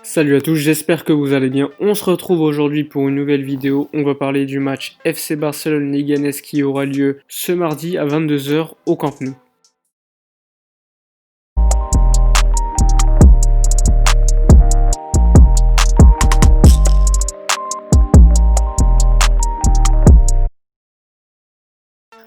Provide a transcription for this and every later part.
Salut à tous, j'espère que vous allez bien. On se retrouve aujourd'hui pour une nouvelle vidéo. On va parler du match FC Barcelone-Leganés qui aura lieu ce mardi à 22 h au Camp Nou.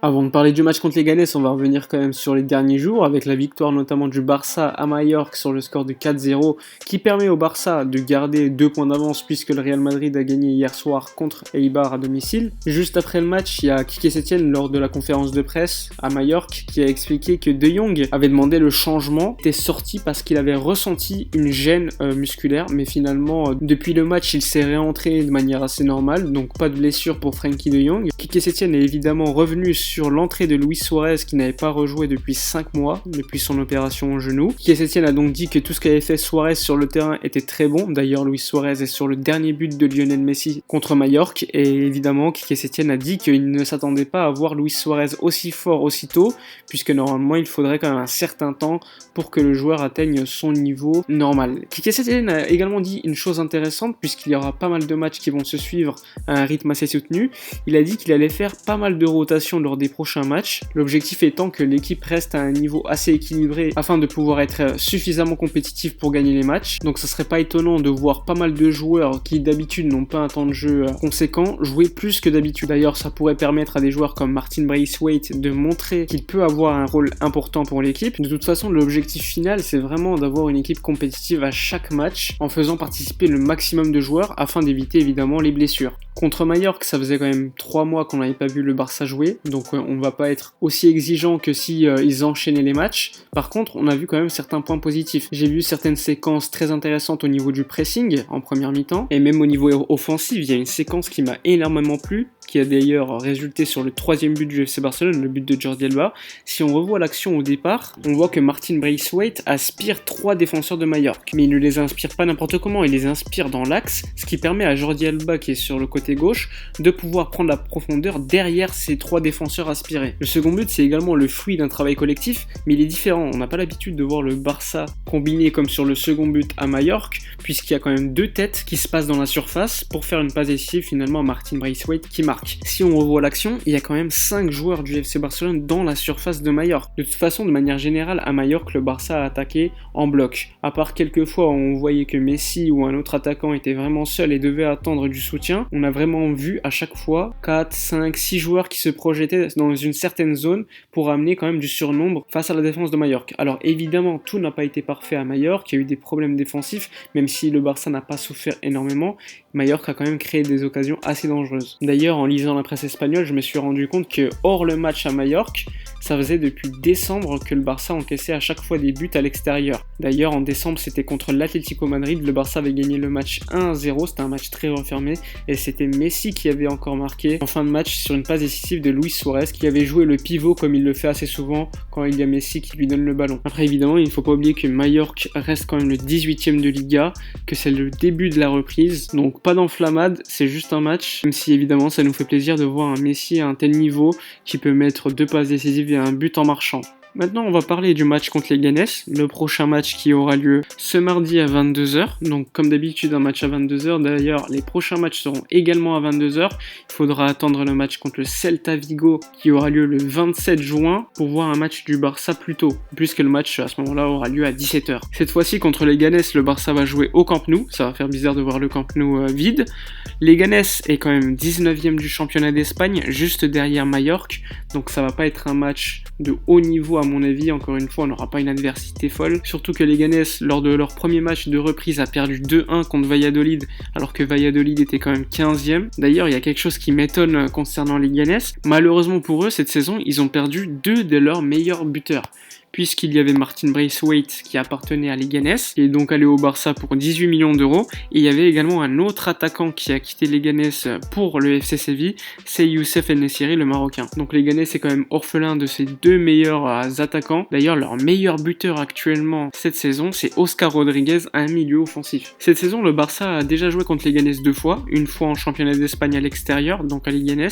Avant de parler du match contre Leganés, on va revenir quand même sur les derniers jours avec la victoire notamment du Barça à Majorque sur le score de 4-0 qui permet au Barça de garder 2 points d'avance puisque le Real Madrid a gagné hier soir contre Eibar à domicile. Juste après le match, il y a Quique Setién lors de la conférence de presse à Majorque qui a expliqué que De Jong avait demandé le changement, était sorti parce qu'il avait ressenti une gêne musculaire, mais finalement depuis le match il s'est réentré de manière assez normale, donc pas de blessure pour Frenkie De Jong. Quique Setién est évidemment revenu sur l'entrée de Luis Suarez qui n'avait pas rejoué depuis 5 mois, depuis son opération au genou. Quique Setién a donc dit que tout ce qu'avait fait Suarez sur le terrain était très bon. D'ailleurs, Luis Suarez est sur le dernier but de Lionel Messi contre Majorque et évidemment Quique Setién a dit qu'il ne s'attendait pas à voir Luis Suarez aussi fort aussitôt puisque normalement il faudrait quand même un certain temps pour que le joueur atteigne son niveau normal. Quique Setién a également dit une chose intéressante puisqu'il y aura pas mal de matchs qui vont se suivre à un rythme assez soutenu. Il a dit qu'il allait faire pas mal de rotations lors des prochains matchs, l'objectif étant que l'équipe reste à un niveau assez équilibré afin de pouvoir être suffisamment compétitif pour gagner les matchs. Donc ça serait pas étonnant de voir pas mal de joueurs qui d'habitude n'ont pas un temps de jeu conséquent jouer plus que d'habitude. D'ailleurs ça pourrait permettre à des joueurs comme Martin Braithwaite de montrer qu'il peut avoir un rôle important pour l'équipe. De toute façon l'objectif final c'est vraiment d'avoir une équipe compétitive à chaque match en faisant participer le maximum de joueurs afin d'éviter évidemment les blessures. Contre Majorque, ça faisait quand même 3 mois qu'on n'avait pas vu le Barça jouer, donc on va pas être aussi exigeant que si ils enchaînaient les matchs. Par contre, on a vu quand même certains points positifs. J'ai vu certaines séquences très intéressantes au niveau du pressing en première mi-temps, et même au niveau offensif, il y a une séquence qui m'a énormément plu, qui a d'ailleurs résulté sur le 3e but du FC Barcelone, le but de Jordi Alba. Si on revoit l'action au départ, on voit que Martin Braithwaite aspire 3 défenseurs de Majorque, mais il ne les inspire pas n'importe comment, il les inspire dans l'axe, ce qui permet à Jordi Alba, qui est sur le côté gauche, de pouvoir prendre la profondeur derrière ces 3 défenseurs aspirés. Le second but, c'est également le fruit d'un travail collectif, mais il est différent. On n'a pas l'habitude de voir le Barça combiner comme sur le second but à Majorque, puisqu'il y a quand même 2 têtes qui se passent dans la surface pour faire une passe décisive finalement à Martin Braithwaite qui marque. Si on revoit l'action, il y a quand même 5 joueurs du FC Barcelone dans la surface de Majorque. De toute façon, de manière générale, à Majorque, le Barça a attaqué en bloc. À part quelques fois où on voyait que Messi ou un autre attaquant était vraiment seul et devait attendre du soutien, on a vraiment vu à chaque fois 4, 5, 6 joueurs qui se projetaient dans une certaine zone pour amener quand même du surnombre face à la défense de Majorque. Alors évidemment, tout n'a pas été parfait à Majorque, il y a eu des problèmes défensifs, même si le Barça n'a pas souffert énormément, Majorque a quand même créé des occasions assez dangereuses. D'ailleurs, en lisant la presse espagnole, je me suis rendu compte que hors le match à Majorque, ça faisait depuis décembre que le Barça encaissait à chaque fois des buts à l'extérieur. D'ailleurs, en décembre, c'était contre l'Atlético Madrid, le Barça avait gagné le match 1-0, c'était un match très refermé, et c'était Messi qui avait encore marqué en fin de match sur une passe décisive de Luis Suarez, qui avait joué le pivot comme il le fait assez souvent quand il y a Messi qui lui donne le ballon. Après, évidemment, il ne faut pas oublier que Majorque reste quand même le 18e de Liga, que c'est le début de la reprise, donc pas d'enflammade, c'est juste un match, même si évidemment ça nous fait plaisir de voir un Messi à un tel niveau qui peut mettre 2 passes décisives et un but en marchant. Maintenant, on va parler du match contre Leganés, le prochain match qui aura lieu ce mardi à 22 h. Donc, comme d'habitude, un match à 22 h. D'ailleurs, les prochains matchs seront également à 22 h. Il faudra attendre le match contre le Celta Vigo qui aura lieu le 27 juin pour voir un match du Barça plus tôt, puisque le match à ce moment-là aura lieu à 17 h. Cette fois-ci, contre Leganés, le Barça va jouer au Camp Nou. Ça va faire bizarre de voir le Camp Nou vide. Leganés est quand même 19e du championnat d'Espagne, juste derrière Majorque. Donc, ça va pas être un match de haut niveau à mon avis. Encore une fois, on n'aura pas une adversité folle, surtout que Leganés lors de leur premier match de reprise a perdu 2-1 contre Valladolid alors que Valladolid était quand même 15e. D'ailleurs, il y a quelque chose qui m'étonne concernant Leganés, malheureusement pour eux cette saison ils ont perdu 2 de leurs meilleurs buteurs, puisqu'il y avait Martin Braithwaite qui appartenait à Leganés, qui est donc allé au Barça pour 18 millions d'euros, et il y avait également un autre attaquant qui a quitté Leganés pour le FC Séville, c'est Youssef En-Nesyri, le Marocain. Donc Leganés est quand même orphelin de ses 2 meilleurs attaquants. D'ailleurs, leur meilleur buteur actuellement cette saison, c'est Oscar Rodriguez, un milieu offensif. Cette saison, le Barça a déjà joué contre Leganés 2 fois, une fois en championnat d'Espagne à l'extérieur, donc à Leganés,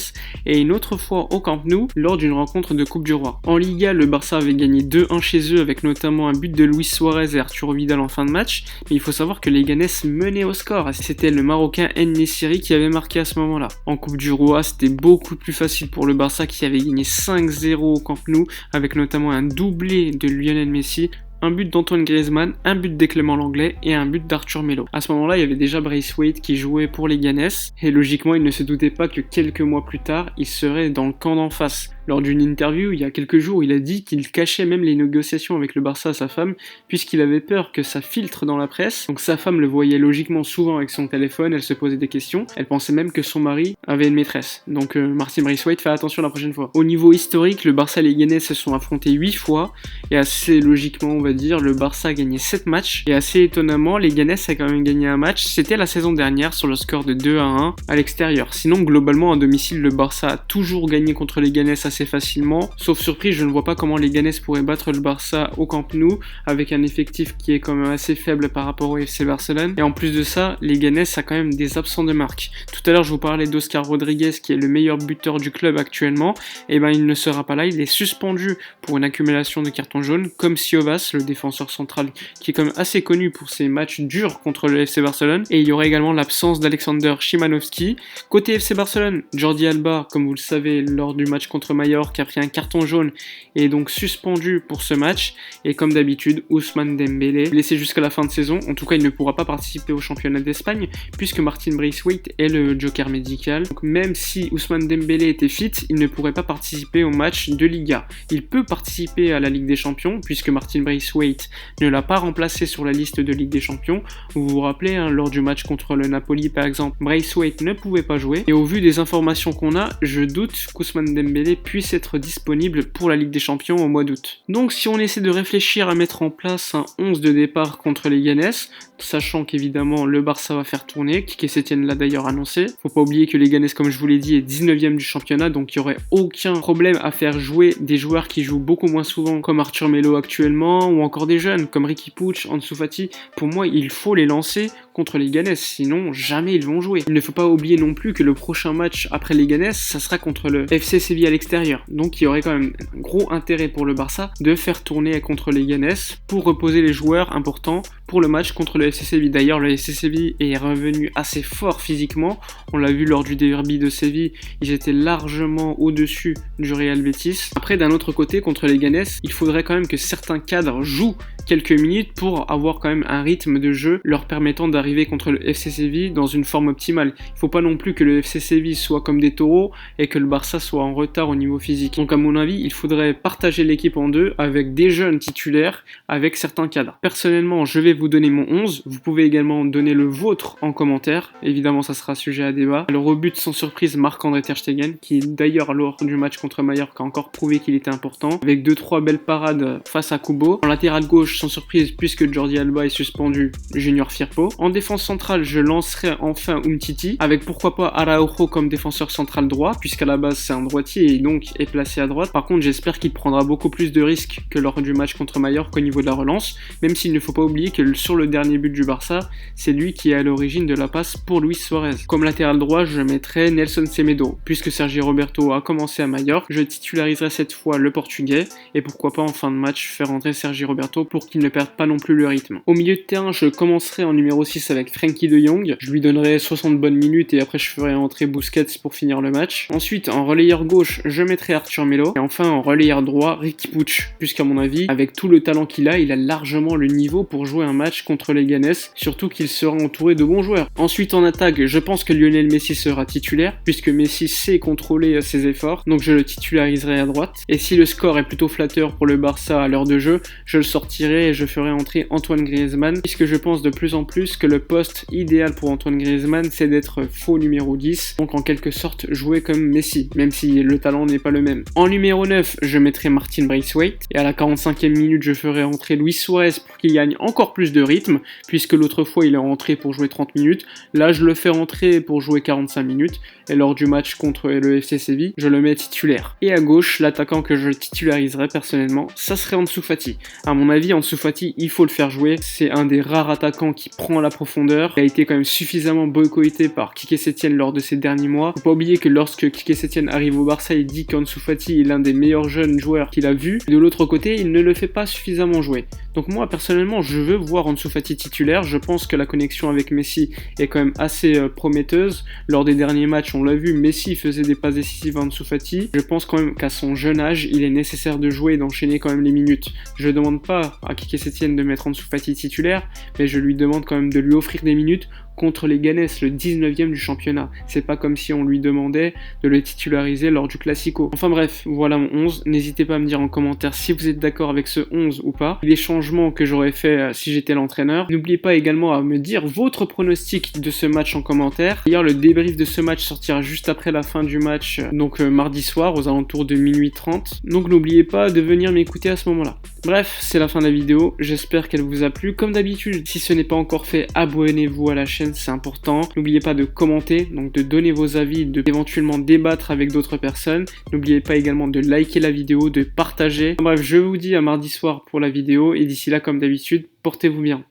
et une autre fois au Camp Nou lors d'une rencontre de Coupe du Roi. En Liga, le Barça avait gagné 2-1 2-1 chez eux avec notamment un but de Luis Suarez et Arturo Vidal en fin de match, mais il faut savoir que les Leganés menaient au score et c'était le Marocain En-Nesyri qui avait marqué à ce moment-là. En Coupe du Roi, c'était beaucoup plus facile pour le Barça qui avait gagné 5-0 au Camp Nou avec notamment un doublé de Lionel Messi, un but d'Antoine Griezmann, un but de Clément Lenglet et un but d'Arthur Melo. À ce moment-là, il y avait déjà Braithwaite qui jouait pour les Leganés et logiquement, il ne se doutait pas que quelques mois plus tard, il serait dans le camp d'en face. Lors d'une interview il y a quelques jours, il a dit qu'il cachait même les négociations avec le Barça à sa femme puisqu'il avait peur que ça filtre dans la presse. Donc sa femme le voyait logiquement souvent avec son téléphone, elle se posait des questions, elle pensait même que son mari avait une maîtresse. Donc Martin Braithwaite, fait attention la prochaine fois. Au niveau historique, le Barça et les Leganés se sont affrontés 8 fois et assez logiquement on va dire, le Barça a gagné 7 matchs et assez étonnamment, les Leganés a quand même gagné un match, c'était la saison dernière sur le score de 2-1 à l'extérieur. Sinon globalement à domicile, le Barça a toujours gagné contre les Leganés assez facilement. Sauf surprise, je ne vois pas comment les Leganés pourraient battre le Barça au Camp Nou avec un effectif qui est quand même assez faible par rapport au FC Barcelone. Et en plus de ça, les Leganés a quand même des absents de marque. Tout à l'heure, je vous parlais d'Oscar Rodriguez qui est le meilleur buteur du club actuellement. Et ben il ne sera pas là, il est suspendu pour une accumulation de cartons jaunes comme Siovas, le défenseur central qui est quand même assez connu pour ses matchs durs contre le FC Barcelone. Et il y aura également l'absence d'Alexander Szymanowski. Côté FC Barcelone, Jordi Alba, comme vous le savez, lors du match contre Mallorca, qui a pris un carton jaune et est donc suspendu pour ce match. Et comme d'habitude, Ousmane Dembélé, blessé jusqu'à la fin de saison, en tout cas il ne pourra pas participer au championnat d'Espagne puisque Martin Braithwaite est le joker médical. Donc même si Ousmane Dembélé était fit, il ne pourrait pas participer au match de Liga. Il peut participer à la Ligue des Champions puisque Martin Braithwaite ne l'a pas remplacé sur la liste de Ligue des Champions. Vous vous rappelez, lors du match contre le Napoli par exemple, Braithwaite ne pouvait pas jouer. Et au vu des informations qu'on a, je doute qu'Ousmane Dembélé puisse être disponible pour la Ligue des Champions au mois d'août. Donc si on essaie de réfléchir à mettre en place un 11 de départ contre les Leganés, sachant qu'évidemment le Barça va faire tourner, Quique Sétienne l'a d'ailleurs annoncé, faut pas oublier que les Leganés, comme je vous l'ai dit, est 19ème du championnat, donc il n'y aurait aucun problème à faire jouer des joueurs qui jouent beaucoup moins souvent comme Arthur Melo actuellement, ou encore des jeunes comme Riqui Puig, Ansu Fati. Pour moi, il faut les lancer contre les Leganés, sinon jamais ils vont jouer. Il ne faut pas oublier non plus que le prochain match après les Leganés, ça sera contre le FC Séville à l'extérieur. Donc il y aurait quand même un gros intérêt pour le Barça de faire tourner contre les Leganés pour reposer les joueurs importants pour le match contre le FC Séville. D'ailleurs, le FC Séville est revenu assez fort physiquement. On l'a vu lors du derby de Séville, ils étaient largement au-dessus du Real Betis. Après, d'un autre côté, contre les Leganés, il faudrait quand même que certains cadres jouent quelques minutes pour avoir quand même un rythme de jeu leur permettant d'arriver contre le FC Séville dans une forme optimale. Il ne faut pas non plus que le FC Séville soit comme des taureaux et que le Barça soit en retard au niveau physique. Donc à mon avis, il faudrait partager l'équipe en deux avec des jeunes titulaires, avec certains cadres. Personnellement, je vais vous donner mon 11. Vous pouvez également donner le vôtre en commentaire. Évidemment, ça sera sujet à débat. Alors au but, sans surprise, Marc-André Ter Stegen, qui d'ailleurs lors du match contre Mallorca a encore prouvé qu'il était important, avec 2-3 belles parades face à Kubo. En latéral gauche, sans surprise, puisque Jordi Alba est suspendu, Junior Firpo. En défense centrale, je lancerai enfin Umtiti, avec pourquoi pas Araujo comme défenseur central droit, puisqu'à la base c'est un droitier et donc est placé à droite. Par contre, j'espère qu'il prendra beaucoup plus de risques que lors du match contre Mallorca au niveau de la relance, même s'il ne faut pas oublier que sur le dernier but du Barça, c'est lui qui est à l'origine de la passe pour Luis Suarez. Comme latéral droit, je mettrai Nelson Semedo, puisque Sergi Roberto a commencé à Mallorca, je titulariserai cette fois le portugais, et pourquoi pas en fin de match faire entrer Sergi Roberto pour qu'il ne perde pas non plus le rythme. Au milieu de terrain, je commencerai en numéro 6 avec Frenkie de Jong, je lui donnerai 60 bonnes minutes et après je ferai entrer Busquets pour finir le match. Ensuite, en relayeur gauche, je mettrai Arthur Melo, et enfin en relayeur droit, Riqui Puig, puisqu'à mon avis, avec tout le talent qu'il a, il a largement le niveau pour jouer un match contre les Leganés, surtout qu'il sera entouré de bons joueurs. Ensuite en attaque, je pense que Lionel Messi sera titulaire, puisque Messi sait contrôler ses efforts, donc je le titulariserai à droite. Et si le score est plutôt flatteur pour le Barça à l'heure de jeu, je le sortirai et je ferai entrer Antoine Griezmann, puisque je pense de plus en plus que le poste idéal pour Antoine Griezmann, c'est d'être faux numéro 10, donc en quelque sorte jouer comme Messi, même si le talent n'est pas le même. En numéro 9, je mettrai Martin Braithwaite, et à la 45e minute, je ferai entrer Luis Suarez pour qu'il gagne encore plus de rythme, puisque l'autre fois il est rentré pour jouer 30 minutes, là je le fais rentrer pour jouer 45 minutes, et lors du match contre le FC Séville, je le mets titulaire. Et à gauche, l'attaquant que je titulariserai personnellement, ça serait Ansu Fati. À mon avis, Ansu Fati, il faut le faire jouer, c'est un des rares attaquants qui prend la profondeur. Il a été quand même suffisamment boycotté par Quique Setien lors de ces derniers mois. Faut pas oublier que lorsque Quique Setien arrive au Barça, il dit qu'Ansu Fati est l'un des meilleurs jeunes joueurs qu'il a vu. De l'autre côté, il ne le fait pas suffisamment jouer. Donc moi, personnellement, je veux voir Ansu Fati titulaire. Je pense que la connexion avec Messi est quand même assez prometteuse. Lors des derniers matchs, on l'a vu, Messi faisait des passes décisives à Ansu Fati. Je pense quand même qu'à son jeune âge, il est nécessaire de jouer et d'enchaîner quand même les minutes. Je ne demande pas à Quique Setien de mettre Ansu Fati titulaire, mais je lui demande quand même de lui offrir des minutes contre les Ganes, le 19e du championnat. C'est pas comme si on lui demandait de le titulariser lors du Classico. Enfin bref, voilà mon 11. N'hésitez pas à me dire en commentaire si vous êtes d'accord avec ce 11 ou pas. Les changements que j'aurais fait si j'étais l'entraîneur. N'oubliez pas également à me dire votre pronostic de ce match en commentaire. D'ailleurs, le débrief de ce match sortira juste après la fin du match, donc mardi soir aux alentours de minuit 30. Donc n'oubliez pas de venir m'écouter à ce moment-là. Bref, c'est la fin de la vidéo. J'espère qu'elle vous a plu. Comme d'habitude, si ce n'est pas encore fait, abonnez-vous à la chaîne, c'est important. N'oubliez pas de commenter, donc de donner vos avis, de éventuellement débattre avec d'autres personnes. N'oubliez pas également de liker la vidéo, de partager. Bref, je vous dis à mardi soir pour la vidéo et d'ici là, comme d'habitude, portez-vous bien.